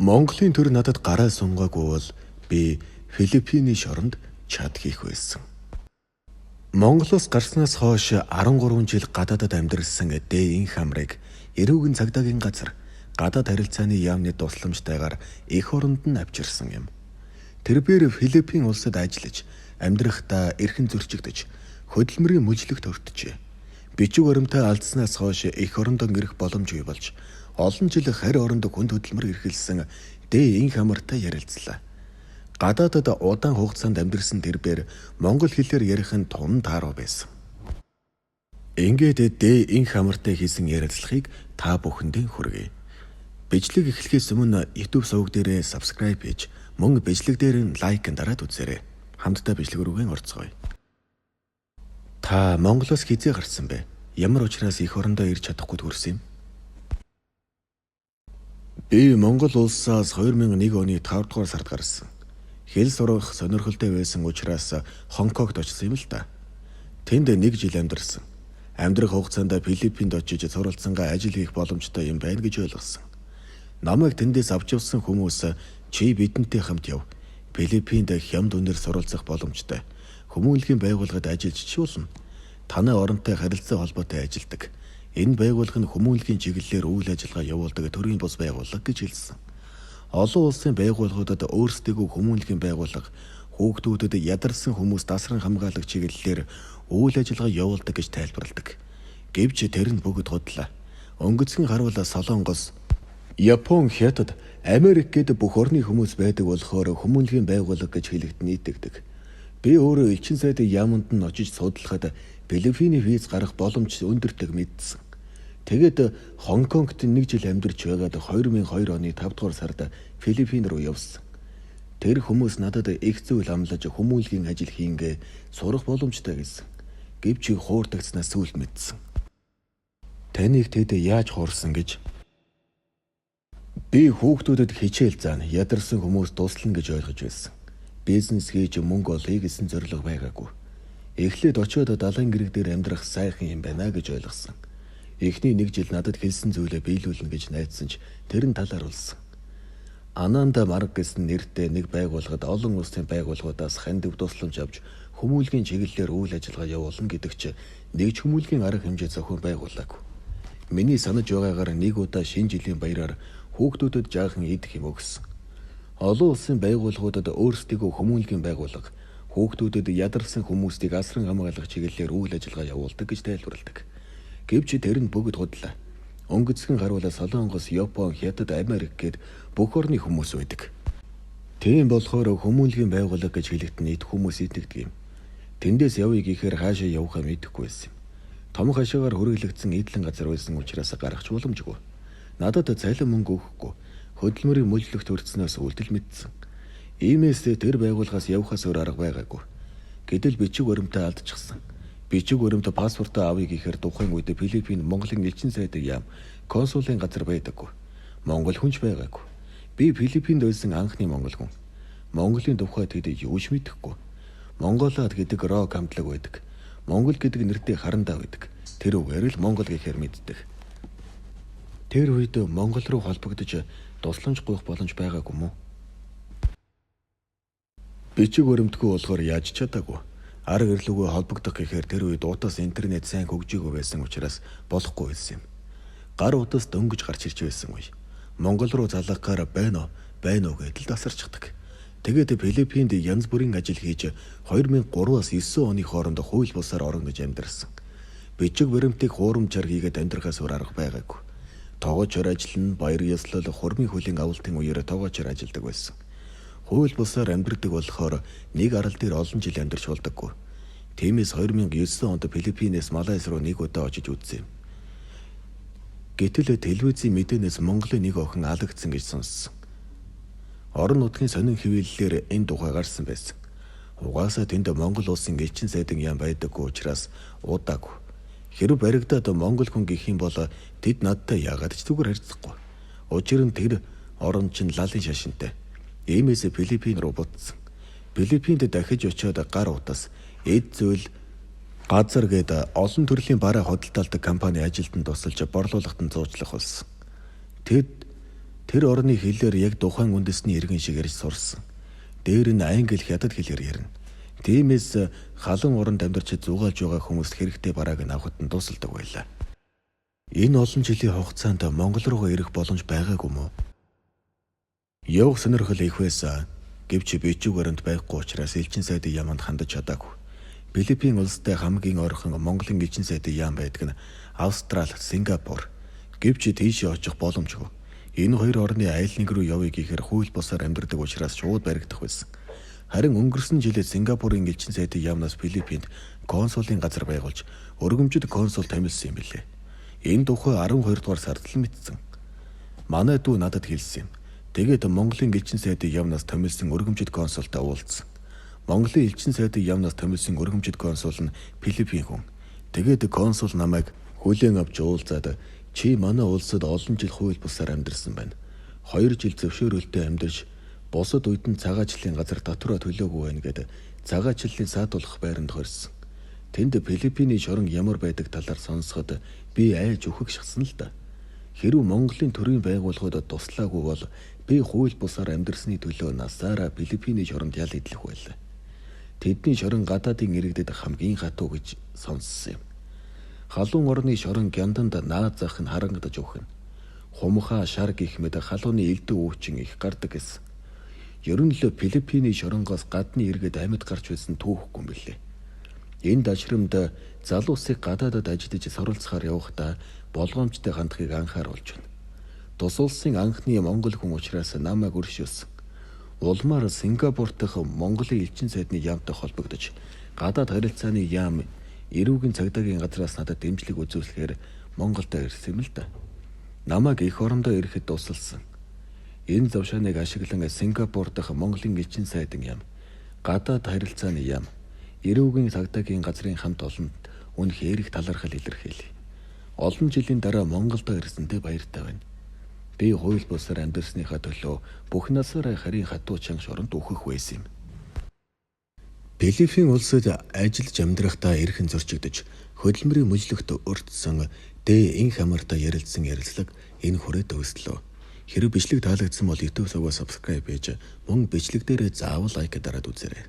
Монголын төр надад гараа сунгаагүй бол би Филиппиний шоронд чад хийх байсан. Монголоос гарснаас хойш 13 жил гадаадад амьдарсан Дэн хамрыг эрүүгийн цагдаагийн газар гадаад харилцааны яамны тусламжтайгаар эх оронд нь авчирсан юм. Тэрээр Филиппин улсад ажиллаж, амьдрахдаа эрхэн зөрчигдөж, хөдөлмөрийн мүжлэгт өртжээ. Бичиг баримтаа алдснаас хойш эх орондоо ирэх боломжгүй болж, олон жил харь оронд хүнд хөдөлмөр эрхэлсэн Дэн хамартай ярилцлаа. Гадаадад удаан хугацаанд амьдарсан тэрээр монгол хэлээр ярих нь тун тааруу байсан. Ингээд Дэн хамартай хийсэн ярилцлагыг та бүхэндээ хүргэе. Бичлэг эхлэхээс өмнө YouTube суваг дээрээ subscribe хийж, мөн бичлэг дээр нь лайк дараад үзээрэй. Хамтдаа бичлэг рүүгээ орцгоё. Та Монголоос хизээ гарсан бэ? Ямар учраас эх орондоо ирж чадахгүй төрсөн юм? Би Монгол улсаас 2001 оны 5 дугаар сард гарсан. Хэл сурах сонирхолтой байсан учраас Хонконгт очсон юм л да. Тэнд 1 жил амьдарсан. Амьдрах хугацаанд Филиппинд очиж суралцсангаа ажил хийх боломжтой юм байна гэж ойлгосон. Намайг тэндээс авч явсан хүмүүс чи бидэнтэй хамт яв. Филиппинд хямд үнээр суралцах боломжтой. Хүмүүнлэгийн байгууллагад ажиллаж чуулна. Танай оронтой харилцаа холбоотой ажилдаг. Энэ байгууллага нь хүмүүнлэгийн чиглэлээр үйл ажиллагаа явуулдаг төрийн бус байгууллага гэж хэлсэн. Олон улсын байгууллагуудад өөрсдөө хүмүүнлэгийн байгууллага хүүхдүүдэд ядарсан хүмүүс дасран хамгаалах чиглэлээр үйл ажиллагаа явуулдаг гэж тайлбарладаг. Гэвч тэр нь бүгд худлаа. Өнгөцгөн харуул Солонгос, Япон, Хятад, Америк гээд бүх орны хүмүүс байдаг болохоор хүмүүнлэгийн байгууллага гэж хэлэгт нийтэгдэг. Би өөрөө элчин сайдын яамд нь очиж судлахад Филиппиний виз гарах боломж өндөртэйг мэдсэн. Тэгээд Хонконгт 1 жил амьдарч байгаад 2002 оны 5 дугаар сард Филиппин руу явсан. Тэр хүмүүс надад их зүйл амлаж хүмүүнлэгийн ажил хийнгээ сурах боломжтой гэсэн. Гэвч хуурдагцнаас сүлд мэдсэн. Таныг тэд яаж хуурсан гэж? Би хүүхдүүдэд хичээл заана, ядарсан хүмүүс туслана гэж ойлгож байсан. Бизнес хийж мөнгө олъё гэсэн зорилго байгаагүй. Эхлээд очиод далайн гэрэг дээр амьдрах сайхан юм байна гэж ойлгосон. Эхний 1 жил надад хэлсэн зүйлээ биелүүлнэ гэж найдсан ч тэр нь талааруулсан. Ананда Марг гэсэн нэртэй нэг байгууллагад олон улсын байгууллагуудаас хандив тусламж авч хүмүүнлэгийн чиглэлээр үйл ажиллагаа явуулна гэдэг чинь нэг ч хүмүүнлэгийн арга хэмжээ зохион байгуулаагүй. Миний санаж байгаагаар нэг удаа шинэ жилийн баяраар хүүхдүүдэд жаахан идэх юм өгсөн. Олон улсын байгууллагуудад өөрсдөө хүмүүнлэгийн байгууллага хүүхдүүдэд ядарсан хүмүүсийг асран хамгаалах чиглэлээр үйл ажиллагаа явуулдаг гэж тайлбарладаг. Гэвч тэр нь бүгд худлаа. Өнгөцгөн харуул Солонгос, Япон, Хятад, Америк гээд бүх орны хүмүүс байдаг. Тийм болохоор хүмүүнлэгийн байгууллага гэж хэлэхэд нийт хүмүүс итгэдэг юм. Тэндээс явъя гэхээр хаашаа явахаа мэдэхгүй байсан юм. Том хашаагаар хөрөглөгдсөн эдлэн газар байсан учраас гарах боломжгүй. Надад цалин мөнгө өгөхгүй. Хөдөлмөрийн мүжлэгт өртснөөс үлдэл мэдсэн. Иймээс тэр байгууллагаас явахаас өөр арга байгаагүй. Гэтэл бичиг баримтаа алдчихсан. Бичиг баримт паспортоо авъя гэхээр тухайн үед Филиппин Монголын элчин сайд яам консулын газар байдаггүй. Монгол хүнч байгаагүй. Би Филиппинд байсан анхны монгол хүн. Монголын тухай тэд юу ч мэдэхгүй. Монголоод гэдэг рок хамтлаг байдаг. Монгол гэдэг нэртэй харандаа байдаг. Тэр үгээр л монгол гэхээр мэддэг. Тэр үед Монгол руу холбогдож тусламж гуйх боломж байгаагүй мүү? Бичиг баримтгүй болохоор яаж чадаагүй. Арга ирлүүгээ холбогдох гэхээр тэр үед утас интернет сайн хөгжиөгөө байсан учраас болохгүй байсан юм. Гар утас дөнгөж гарч ирж байсан үе. Монгол руу залгахаар байна уу гэдэл тасарчдаг. Тэгээд Филиппинд янз бүрийн ажил хийж 2003-аас 9 оны хооронд хууль бусаар орон гэж амьдарсан. Бичиг баримтыг хуурамчаар хийгээд амьдрахаас өөр арга байгаагүй. Тоогоочор ажиллана, баяр ёслол, хурмын хөлийн авалтын үеэр тоогоочор ажилладаг байсан. Хууль бусаар амьдардаг болохоор нэг арал дээр олон жил амьдарч болдоггүй. Тиймээс 2009 онд Филиппинээс Малайз руу нэг удаа очиж үзсэн юм. Гэтэл телевизийн мэдээнээс Монголын нэг охин алагдсан гэж сонссон. Орон нутгийн сонин хөвөллөөр энэ тухай гарсан байсан. Угаасаа тэнд Монгол улсын элчин сайдын яам байдаггүй учраас удаагүй. Хэрэв баригдаад Монгол хүн гэх юм бол тэд надтай яагаад ч зүгээр харьцахгүй. Учир нь тэр орон чинь лалын шашинтай. Иймээс Филиппин руу буцсан. Филиппинд дахиж очиод гар утас, эд зүйл, газар гээд олон төрлийн бараа хөдөлталдаг компани ажилтнанд тусалж борлуулагт нь зуучлах болсон. Тэд Тэр орны хэлээр яг тухайн үндэсний иргэн шиг ярьж сурсан. Дээр нь англи хятад хэлээр ярина. Тиймээс халуун оронд амьдарч зугаалж байгаа хүмүүст хэрэгтэй барааг нь авахд нь тусалдаг байлаа. Энэ олон жилийн хугацаанд Монгол руугаа ирэх боломж байгаагүй мó? Явах сонирхол их байсан. Гэвч Бээжүүг оронд байхгүй учраас элчин сайдын яамд хандаж чадаагүй. Филиппин улстай хамгийн ойрхон Монголын элчин сайдын яам байдаг нь Австрали, Сингапур. Гэвч тийшээ очих боломжгүй. Энэ хоёр орны айл нэг рүү явъя гэхээр хууль бусаар амьдардаг учраас шууд баригдах байсан. Харин өнгөрсөн жилээр Сингапурын элчин сайдын яамнаас Филиппинд консулын газар байгуулж өргөмжөд консул томилсон юм билээ. Энэ тухай 12 дугаар сард л мэдсэн. Манай дүү надад хэлсэн юм. Тэгээд Монголын элчин сайдын яамнаас томилсон өргөмжөд консултай уулзсан. Монголын элчин сайдын яамнаас томилсон өргөмжөд консул нь Филиппин хүн. Тэгээд консул намайг хүлээн авч уулзаад чи манай улсад олон жил хууль бусаар амьдарсан байна. 2 жил зөвшөөрөлтөй амьдарч бусад үед нь цагаачлалын газар татвараа төлөөгүй байна гэдэг цагаачлалын саадуулах байранд хорьсон. Тэнд Филиппиний шорон ямар байдаг талаар сонсоход би айж үхэх шахсан л да. Хэрв Монголын төрийн байгууллагуудад туслаагүй бол би хууль бусаар амьдарсны төлөө насаараа Филиппиний шоронд ял идэх байлаа. Тэдний шорон гадаадын иргэдэд хамгийн хатуу гэж сонссон юм. Халуун орны шорон гянданд наад зах нь харангадаж өгнө. Хумхаа шар гих мэд халууны элдв өвчин их гардаг гэсэн. Ер нь л Филиппиний шоронгоос гадны иргэд амьд гарч байсан түүхгүй юм билээ. Энэ дашрамд залуусыг гадаадад ажиллаж суралцахаар явахдаа болгоомжтой хандхыг анхааруулж байна. Тус улсын анхны монгол хүн учраас намайг өршөөсөн. Улмаар Сингапур дахь Монголын элчин сайдны яамтай холбогдож гадаад харилцааны яам эрүүгийн цагдаагийн газраас надад дэмжлэг үзүүлэхээр Монголд ирсэн юм л да. Намайг эх орондоо ирэхэд тусалсан. Энэ завшааныг ашиглан Сингапур дахь Монголын элчин сайдын яам, гадаад харилцааны яам, эрүүгийн цагдаагийн газрын хамт олонд үнэхээр их талархал илэрхийлье. Олон жилийн дараа Монголд ирсэнтэй баяртай байна. Би хууль бусаар амьдарсныхаа төлөө бүх насаараа харийн хатуу чанга шоронд үхэх байсан юм. Филиппин улсад ажиллаж амьдрахдаа эрхэн зөрчигдөж, хөдөлмөрийн мөжлөгт өртсөн дэ инх амартай ярилцсан ярилцлага энэ хүрээд төгслөө. Хэрэв бичлэг таалагдсан бол YouTube сувгаа subscribe хийж мөн бичлэг дээрээ заавал лайк дараад үзээрэй.